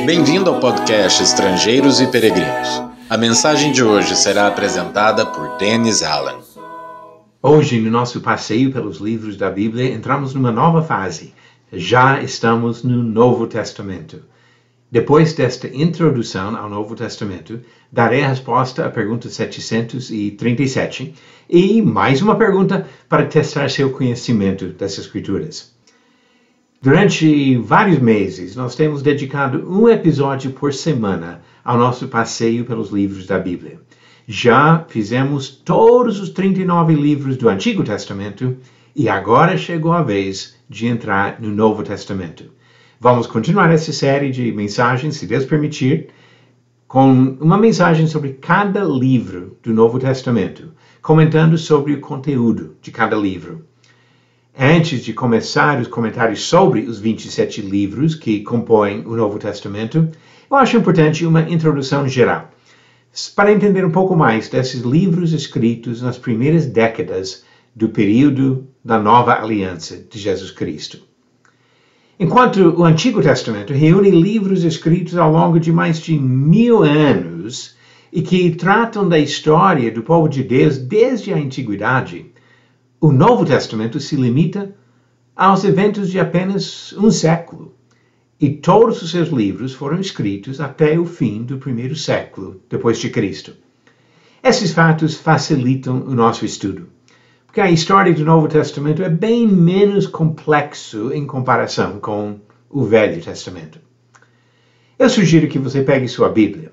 Bem-vindo ao podcast Estrangeiros e Peregrinos. A mensagem de hoje será apresentada por Dennis Allen. Hoje, no nosso passeio pelos livros da Bíblia, entramos numa nova fase. Já estamos no Novo Testamento. Depois desta introdução ao Novo Testamento, darei a resposta à pergunta 737 e mais uma pergunta para testar seu conhecimento das Escrituras. Durante vários meses, nós temos dedicado um episódio por semana ao nosso passeio pelos livros da Bíblia. Já fizemos todos os 39 livros do Antigo Testamento e agora chegou a vez de entrar no Novo Testamento. Vamos continuar essa série de mensagens, se Deus permitir, com uma mensagem sobre cada livro do Novo Testamento, comentando sobre o conteúdo de cada livro. Antes de começar os comentários sobre os 27 livros que compõem o Novo Testamento, eu acho importante uma introdução geral, para entender um pouco mais desses livros escritos nas primeiras décadas do período da Nova Aliança de Jesus Cristo. Enquanto o Antigo Testamento reúne livros escritos ao longo de mais de 1000 anos e que tratam da história do povo de Deus desde a Antiguidade, o Novo Testamento se limita aos eventos de apenas um século, e todos os seus livros foram escritos até o fim do primeiro século depois de Cristo. Esses fatos facilitam o nosso estudo, porque a história do Novo Testamento é bem menos complexo em comparação com o Velho Testamento. Eu sugiro que você pegue sua Bíblia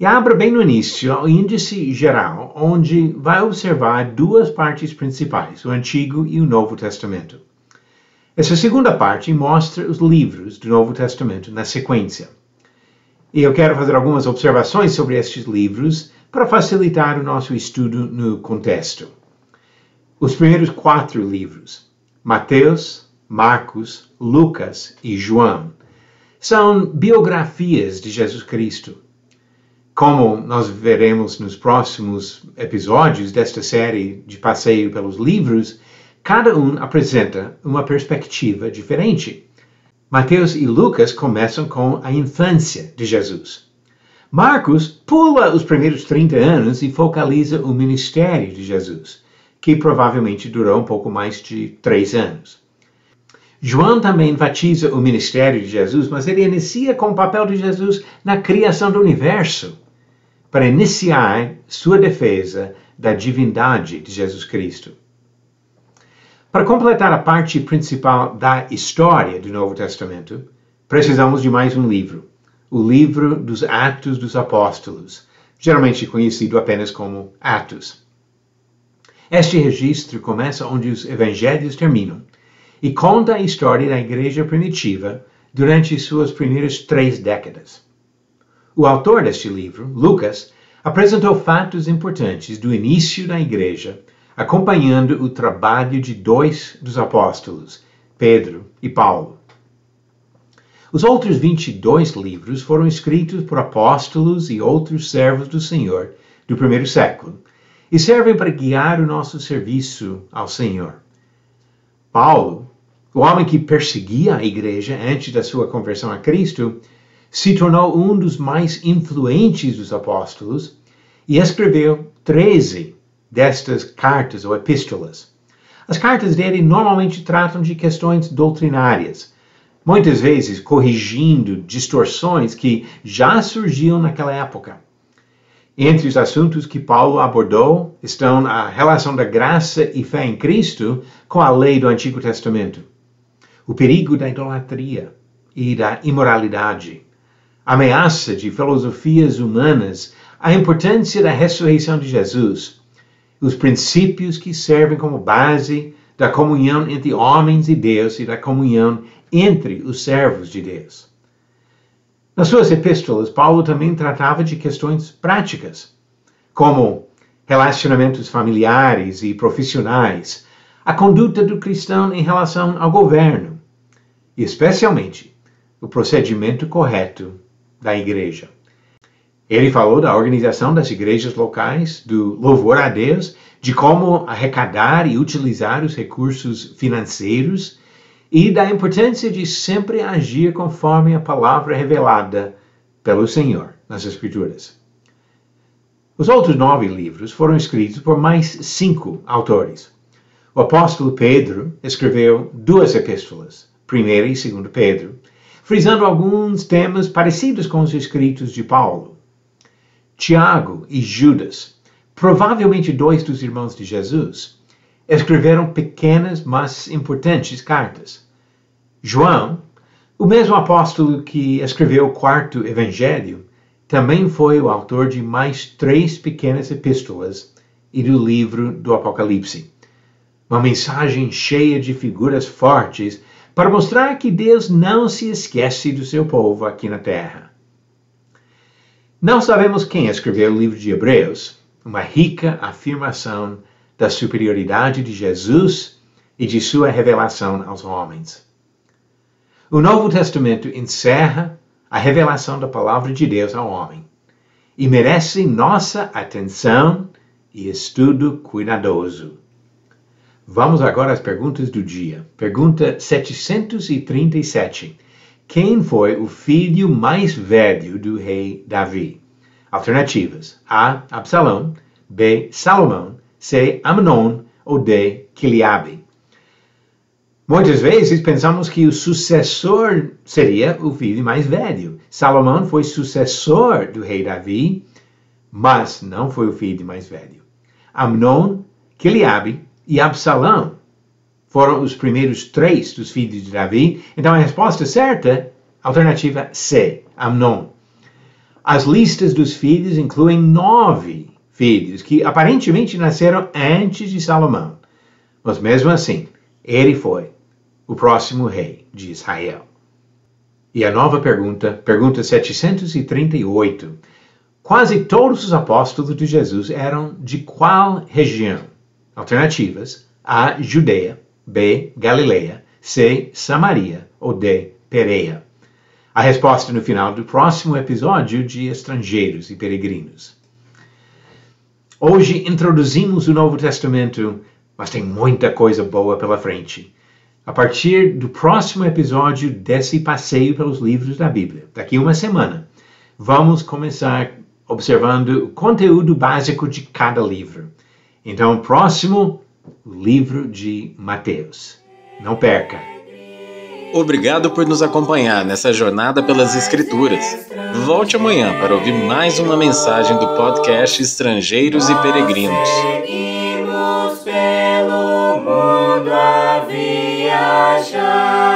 e abra bem no início o índice geral, onde vai observar duas partes principais, o Antigo e o Novo Testamento. Essa segunda parte mostra os livros do Novo Testamento na sequência. E eu quero fazer algumas observações sobre estes livros para facilitar o nosso estudo no contexto. Os primeiros 4 livros, Mateus, Marcos, Lucas e João, são biografias de Jesus Cristo. Como nós veremos nos próximos episódios desta série de passeio pelos livros, cada um apresenta uma perspectiva diferente. Mateus e Lucas começam com a infância de Jesus. Marcos pula os primeiros 30 anos e focaliza o ministério de Jesus, que provavelmente durou um pouco mais de 3 anos. João também enfatiza o ministério de Jesus, mas ele inicia com o papel de Jesus na criação do universo, para iniciar sua defesa da divindade de Jesus Cristo. Para completar a parte principal da história do Novo Testamento, precisamos de mais um livro, o livro dos Atos dos Apóstolos, geralmente conhecido apenas como Atos. Este registro começa onde os evangelhos terminam e conta a história da igreja primitiva durante suas primeiras 3 décadas. O autor deste livro, Lucas, apresentou fatos importantes do início da igreja, acompanhando o trabalho de 2 dos apóstolos, Pedro e Paulo. Os outros 22 livros foram escritos por apóstolos e outros servos do Senhor do primeiro século e servem para guiar o nosso serviço ao Senhor. Paulo, o homem que perseguia a igreja antes da sua conversão a Cristo, se tornou um dos mais influentes dos apóstolos e escreveu 13 destas cartas ou epístolas. As cartas dele normalmente tratam de questões doutrinárias, muitas vezes corrigindo distorções que já surgiam naquela época. Entre os assuntos que Paulo abordou estão a relação da graça e fé em Cristo com a lei do Antigo Testamento, o perigo da idolatria e da imoralidade, a ameaça de filosofias humanas, a importância da ressurreição de Jesus, os princípios que servem como base da comunhão entre homens e Deus e da comunhão entre os servos de Deus. Nas suas epístolas, Paulo também tratava de questões práticas, como relacionamentos familiares e profissionais, a conduta do cristão em relação ao governo, e especialmente o procedimento correto da igreja. Ele falou da organização das igrejas locais, do louvor a Deus, de como arrecadar e utilizar os recursos financeiros e da importância de sempre agir conforme a palavra revelada pelo Senhor nas Escrituras. Os outros 9 livros foram escritos por mais 5 autores. O apóstolo Pedro escreveu 2 epístolas, 1ª e 2ª Pedro, frisando alguns temas parecidos com os escritos de Paulo. Tiago e Judas, provavelmente 2 dos irmãos de Jesus, escreveram pequenas, mas importantes cartas. João, o mesmo apóstolo que escreveu o 4º Evangelho, também foi o autor de mais 3 pequenas epístolas e do livro do Apocalipse. Uma mensagem cheia de figuras fortes para mostrar que Deus não se esquece do seu povo aqui na terra. Não sabemos quem escreveu o livro de Hebreus, uma rica afirmação da superioridade de Jesus e de sua revelação aos homens. O Novo Testamento encerra a revelação da palavra de Deus ao homem e merece nossa atenção e estudo cuidadoso. Vamos agora às perguntas do dia. Pergunta 737. Quem foi o filho mais velho do rei Davi? Alternativas: A. Absalão, B. Salomão, C. Amnon ou D. Quiliabe. Muitas vezes pensamos que o sucessor seria o filho mais velho. Salomão foi sucessor do rei Davi, mas não foi o filho mais velho. Amnon, Quiliabe e Absalão foram os primeiros 3 dos filhos de Davi. Então a resposta certa, alternativa C, Amnon. As listas dos filhos incluem 9 filhos que aparentemente nasceram antes de Salomão. Mas mesmo assim, ele foi o próximo rei de Israel. E a nova pergunta, pergunta 738. Quase todos os apóstolos de Jesus eram de qual região? Alternativas: A. Judeia, B. Galileia, C. Samaria ou D. Pereia. A resposta no final do próximo episódio de Estrangeiros e Peregrinos. Hoje introduzimos o Novo Testamento, mas tem muita coisa boa pela frente. A partir do próximo episódio desse passeio pelos livros da Bíblia, daqui a uma semana, vamos começar observando o conteúdo básico de cada livro. Então, o próximo, o livro de Mateus. Não perca! Obrigado por nos acompanhar nessa jornada pelas Escrituras. Volte amanhã para ouvir mais uma mensagem do podcast Estrangeiros e Peregrinos. Seguimos pelo mundo a viajar.